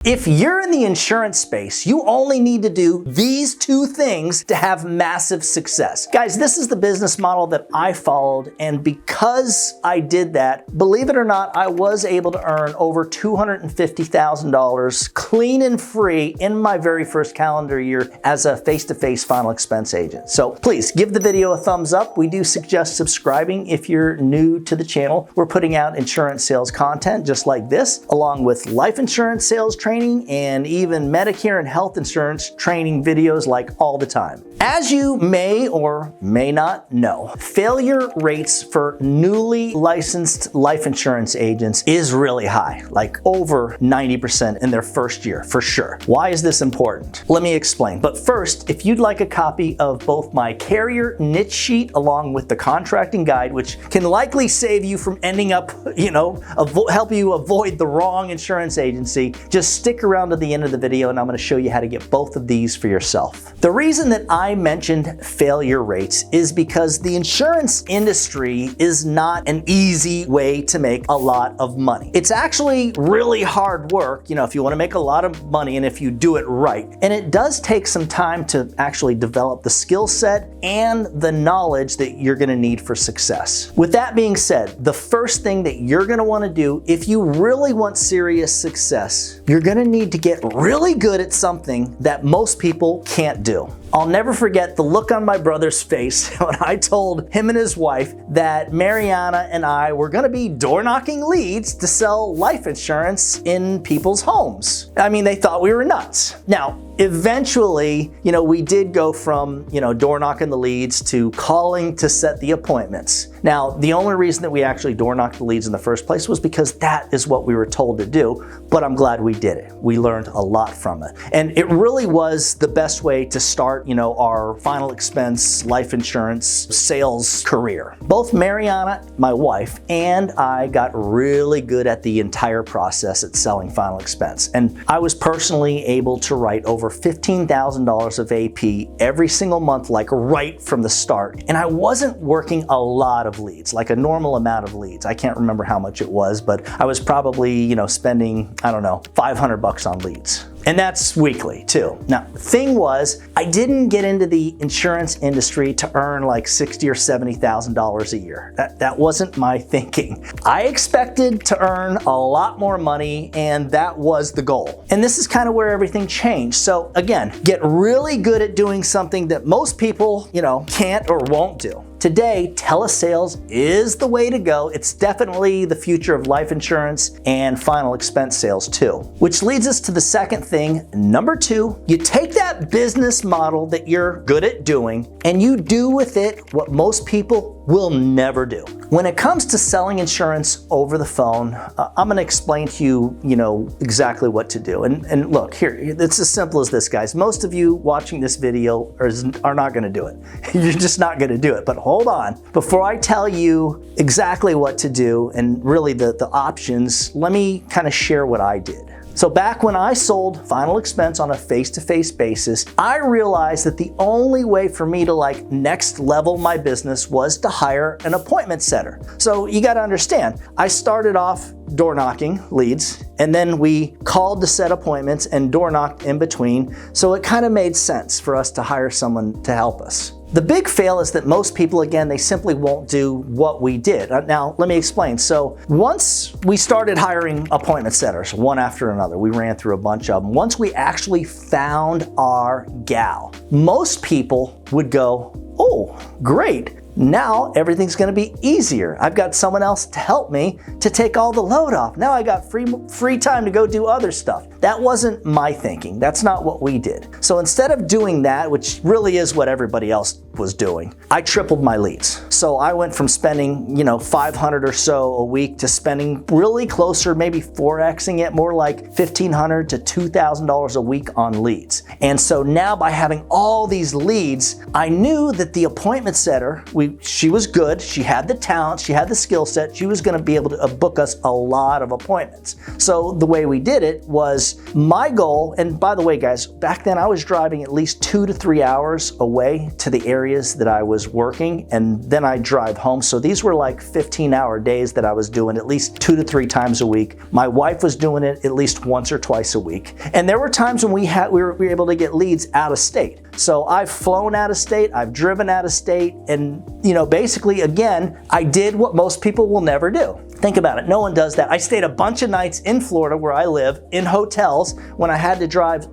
If you're in the insurance space, you only need to do these two things to have massive success. Guys, this is the business model that I followed, and because I did that, believe it or not, I was able to earn over $250,000 clean and free in my very first calendar year as a face-to-face final expense agent. So please give the video a thumbs up. We do suggest subscribing if you're new to the channel. We're putting out insurance sales content just like this, along with life insurance sales training and even Medicare and health insurance training videos like all the time. As you may or may not know, failure rates for newly licensed life insurance agents is really high, like over 90% in their first year, for sure. Why is this important? Let me explain. But first, if you'd like a copy of both my carrier niche sheet along with the contracting guide, which can likely save you from ending up, help you avoid the wrong insurance agency, just stick around to the end of the video and I'm going to show you how to get both of these for yourself. The reason that I mentioned failure rates is because the insurance industry is not an easy way to make a lot of money. It's actually really hard work, if you want to make a lot of money and if you do it right. And it does take some time to actually develop the skill set and the knowledge that you're going to need for success. With that being said, the first thing that you're going to want to do if you really want serious success, you're going to need to get really good at something that most people can't do. I'll never forget the look on my brother's face when I told him and his wife that Mariana and I were going to be door knocking leads to sell life insurance in people's homes. I mean, they thought we were nuts. Now, eventually, we did go from, door knocking the leads to calling to set the appointments. Now, the only reason that we actually door knocked the leads in the first place was because that is what we were told to do, but I'm glad we did it. We learned a lot from it. And it really was the best way to start, our final expense life insurance sales career. Both Mariana, my wife, and I got really good at the entire process at selling final expense. And I was personally able to write over $15,000 of AP every single month, like right from the start. And I wasn't working a lot of leads, like a normal amount of leads. I can't remember how much it was, but I was probably, spending, $500 on leads. And that's weekly too. Now, the thing was, I didn't get into the insurance industry to earn like $60,000 or $70,000 a year. That wasn't my thinking. I expected to earn a lot more money, and that was the goal. And this is kind of where everything changed. So again, get really good at doing something that most people, can't or won't do. Today, telesales is the way to go. It's definitely the future of life insurance and final expense sales too. Which leads us to the second thing, number 2, you take that business model that you're good at doing and you do with it what most people will never do. When it comes to selling insurance over the phone, I'm going to explain to you, exactly what to do. And look, here, it's as simple as this, guys. Most of you watching this video are not going to do it. You're just not going to do it. But hold on. Before I tell you exactly what to do and really the options, let me kind of share what I did. So back when I sold final expense on a face-to-face basis, I realized that the only way for me to next level my business was to hire an appointment setter. So you got to understand, I started off door knocking leads, and then we called to set appointments and door knocked in between. So it kind of made sense for us to hire someone to help us. The big fail is that most people, again, they simply won't do what we did. Now, let me explain. So once we started hiring appointment setters, one after another, we ran through a bunch of them. Once we actually found our gal, most people would go, oh, great. Now everything's going to be easier. I've got someone else to help me to take all the load off. Now I got free time to go do other stuff. That wasn't my thinking. That's not what we did. So instead of doing that, which really is what everybody else was doing, I tripled my leads. So I went from spending, $500 or so a week to spending really closer, maybe 4xing it, more like $1,500 to $2,000 a week on leads. And so now by having all these leads, I knew that the appointment setter, she was good, she had the talent, she had the skill set, she was gonna be able to book us a lot of appointments. So the way we did it was my goal, and by the way guys, back then I was driving at least 2 to 3 hours away to the areas that I was working, and then I'd drive home. So these were like 15-hour days that I was doing at least 2 to 3 times a week. My wife was doing it at least once or twice a week. And there were times when we were able to get leads out of state. So I've flown out of state, I've driven out of state, and basically again, I did what most people will never do. Think about it, no one does that. I stayed a bunch of nights in Florida where I live, in hotels, when I had to drive,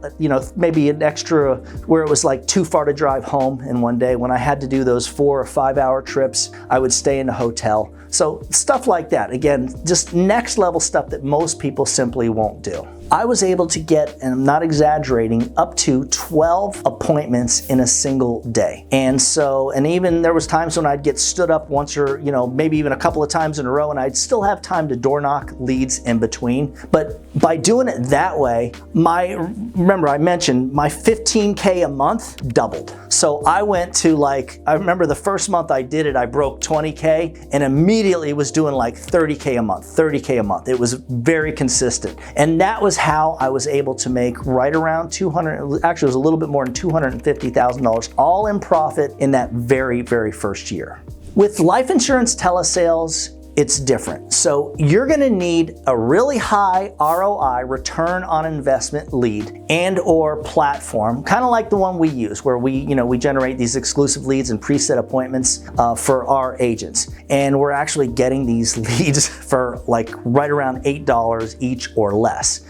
maybe an extra, where it was like too far to drive home in one day. When I had to do those 4 or 5 hour trips, I would stay in a hotel. So stuff like that, again, just next level stuff that most people simply won't do. I was able to get, and I'm not exaggerating, up to 12 appointments in a single day. And even there was times when I'd get stood up once or, maybe even a couple of times in a row, and I'd still have time to door knock leads in between. But by doing it that way, remember I mentioned my 15K a month doubled. So I went to I remember the first month I did it, I broke 20K and immediately was doing like 30K a month. It was very consistent. And that was how I was able to make right around actually it was a little bit more than $250,000 all in profit in that very, very first year. With life insurance telesales, it's different. So you're gonna need a really high ROI, return on investment lead and or platform, kind of like the one we use, where we generate these exclusive leads and preset appointments for our agents. And we're actually getting these leads for right around $8 each or less.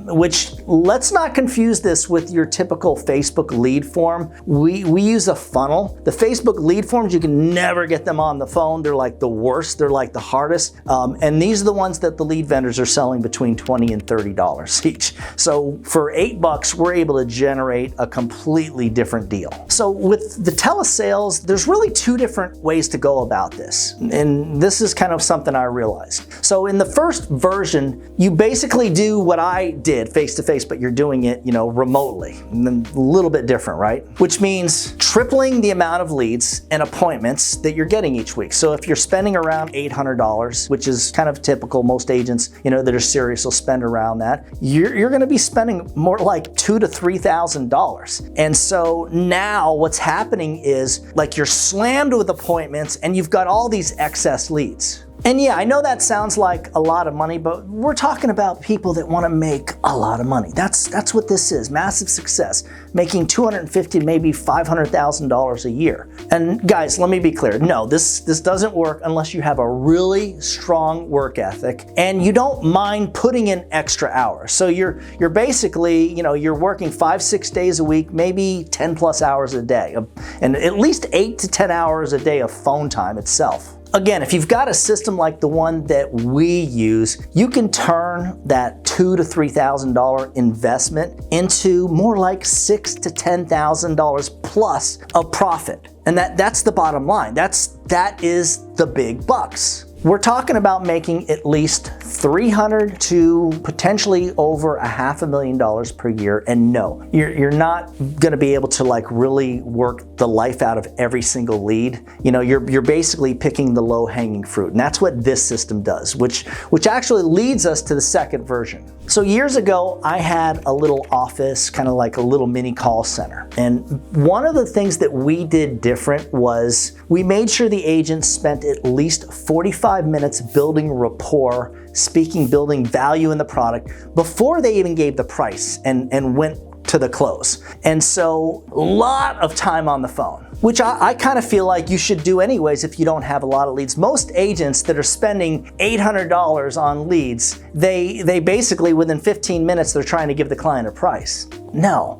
Which, let's not confuse this with your typical Facebook lead form. We use a funnel. The Facebook lead forms, you can never get them on the phone. They're like the worst. They're like the hardest. And these are the ones that the lead vendors are selling between $20 and $30 each. So for $8, we're able to generate a completely different deal. So with the telesales, there's really 2 different ways to go about this. And this is kind of something I realized. So in the first version, you basically do what I did face-to-face, but you're doing it, remotely. And then a little bit different, right? Which means tripling the amount of leads and appointments that you're getting each week. So if you're spending around $800, which is kind of typical, most agents, that are serious will spend around that, you're gonna be spending more like $2,000 to $3,000. And so now what's happening is you're slammed with appointments and you've got all these excess leads. And yeah, I know that sounds like a lot of money, but we're talking about people that want to make a lot of money. That's what this is, massive success, making $250,000, maybe $500,000 a year. And guys, let me be clear, no, this doesn't work unless you have a really strong work ethic and you don't mind putting in extra hours. So you're basically, you're working 5-6 days a week, maybe 10 plus hours a day, and at least 8 to 10 hours a day of phone time itself. Again, if you've got a system like the one that we use, you can turn that $2,000 to $3,000 investment into more like $6,000 to $10,000 plus of profit. And that's the bottom line. That is the big bucks. We're talking about making at least $300,000 to potentially over $500,000 per year. And no, you're not gonna be able to really work the life out of every single lead. You're basically picking the low-hanging fruit. And that's what this system does, which actually leads us to the second version. So years ago, I had a little office, kind of like a little mini call center. And one of the things that we did different was we made sure the agents spent at least 45 minutes building rapport, building value in the product before they even gave the price and went to the close. And so a lot of time on the phone, which I kind of feel like you should do anyways if you don't have a lot of leads. Most agents that are spending $800 on leads, they basically within 15 minutes, they're trying to give the client a price. No,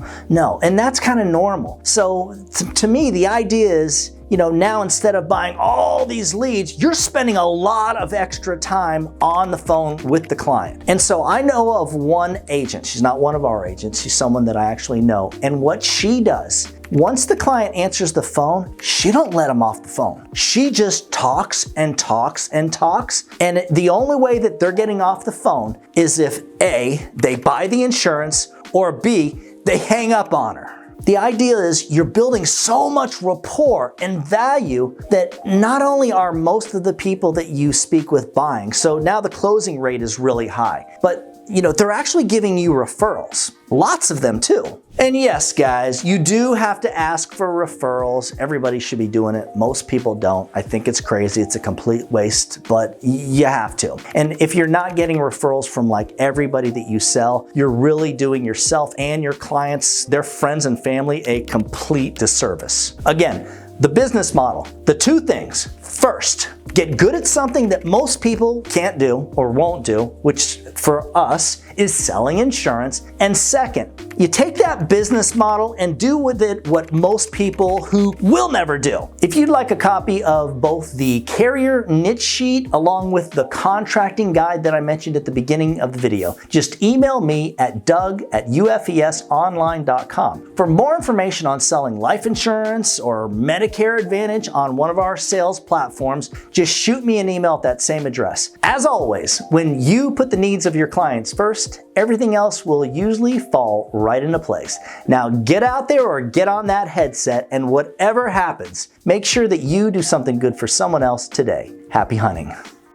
and that's kind of normal. So to me, the idea is, now instead of buying all these leads, you're spending a lot of extra time on the phone with the client. And so I know of one agent, she's not one of our agents, she's someone that I actually know. And what she does, once the client answers the phone, she don't let them off the phone. She just talks and talks and talks. And the only way that they're getting off the phone is if A, they buy the insurance, or B, they hang up on her. The idea is you're building so much rapport and value that not only are most of the people that you speak with buying, so now the closing rate is really high, but they're actually giving you referrals. Lots of them too. And yes, guys, you do have to ask for referrals. Everybody should be doing it. Most people don't. I think it's crazy. It's a complete waste, but you have to. And if you're not getting referrals from like everybody that you sell, you're really doing yourself and your clients, their friends and family, a complete disservice. Again, the business model, the two things. First, get good at something that most people can't do or won't do, which for us is selling insurance. And second, you take that business model and do with it what most people who will never do. If you'd like a copy of both the carrier niche sheet along with the contracting guide that I mentioned at the beginning of the video, just email me at doug@ufesonline.com. For more information on selling life insurance or Medicare Advantage on one of our sales platforms, just shoot me an email at that same address. As always, when you put the needs of your clients first, everything else will usually fall right into place. Now get out there or get on that headset, and whatever happens, make sure that you do something good for someone else today. Happy hunting.